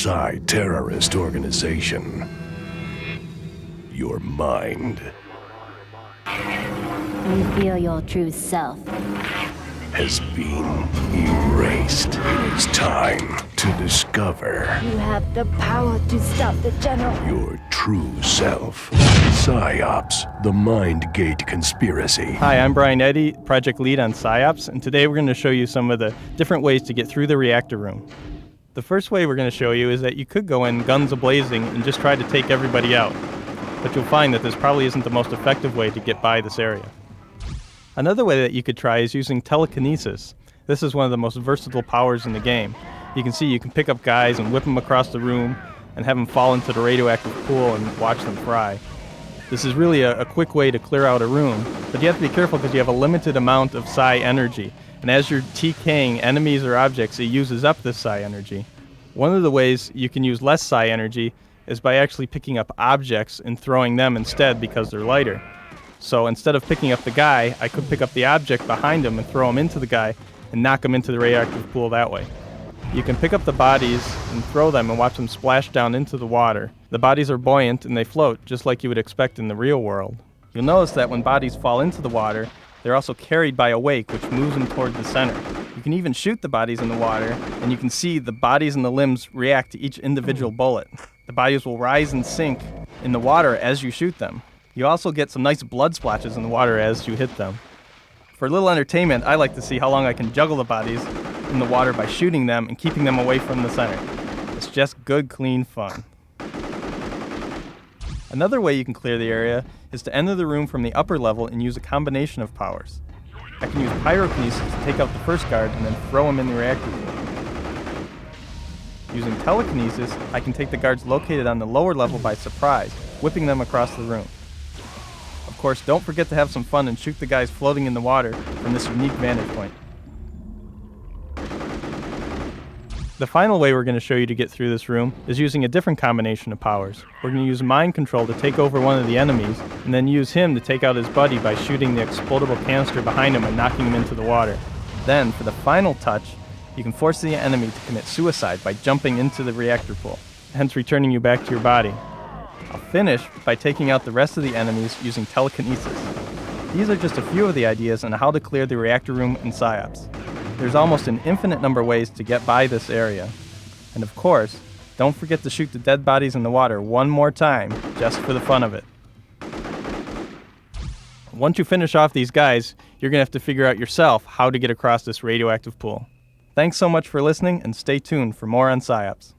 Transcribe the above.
Psi terrorist organization. Your mind You feel your true self. has been erased. It is time to discover You have the power to stop the General. your true self. Psi-Ops, the Mindgate Conspiracy. Hi, I'm Brian Eddy, project lead on Psi-Ops, and today we're going to show you some of the different ways to get through the reactor room. The first way we're going to show you is that you could go in guns a-blazing and just try to take everybody out, but you'll find that this probably isn't the most effective way to get by this area. Another way that you could try is using telekinesis. This is one of the most versatile powers in the game. You can see you can pick up guys and whip them across the room and have them fall into the radioactive pool and watch them fry. This is really a quick way to clear out a room, but you have to be careful because you have a limited amount of Psi energy. And as you're TKing enemies or objects, it uses up this Psi energy. One of the ways you can use less Psi energy is by actually picking up objects and throwing them instead because they're lighter. So instead of picking up the guy, I could pick up the object behind him and throw him into the guy and knock him into the radioactive pool that way. You can pick up the bodies and throw them and watch them splash down into the water. The bodies are buoyant and they float just like you would expect in the real world. You'll notice that when bodies fall into the water, they're also carried by a wake which moves them toward the center. You can even shoot the bodies in the water and you can see the bodies and the limbs react to each individual bullet. The bodies will rise and sink in the water as you shoot them. You also get some nice blood splashes in the water as you hit them. For a little entertainment, I like to see how long I can juggle the bodies in the water by shooting them and keeping them away from the center. It's just good, clean fun. Another way you can clear the area is to enter the room from the upper level and use a combination of powers. I can use pyrokinesis to take out the first guard and then throw him in the reactor pool. Using telekinesis, I can take the guards located on the lower level by surprise, whipping them across the room. Of course, don't forget to have some fun and shoot the guys floating in the water from this unique vantage point. The final way we're going to show you to get through this room is using a different combination of powers. We're going to use mind control to take over one of the enemies, and then use him to take out his buddy by shooting the explodable canister behind him and knocking him into the water. Then, for the final touch, you can force the enemy to commit suicide by jumping into the reactor pool, hence returning you back to your body. I'll finish by taking out the rest of the enemies using telekinesis. These are just a few of the ideas on how to clear the reactor room in Psi-Ops. There's almost an infinite number of ways to get by this area. And of course, don't forget to shoot the dead bodies in the water one more time, just for the fun of it. Once you finish off these guys, you're going to have to figure out yourself how to get across this radioactive pool. Thanks so much for listening, and stay tuned for more on Psi-Ops.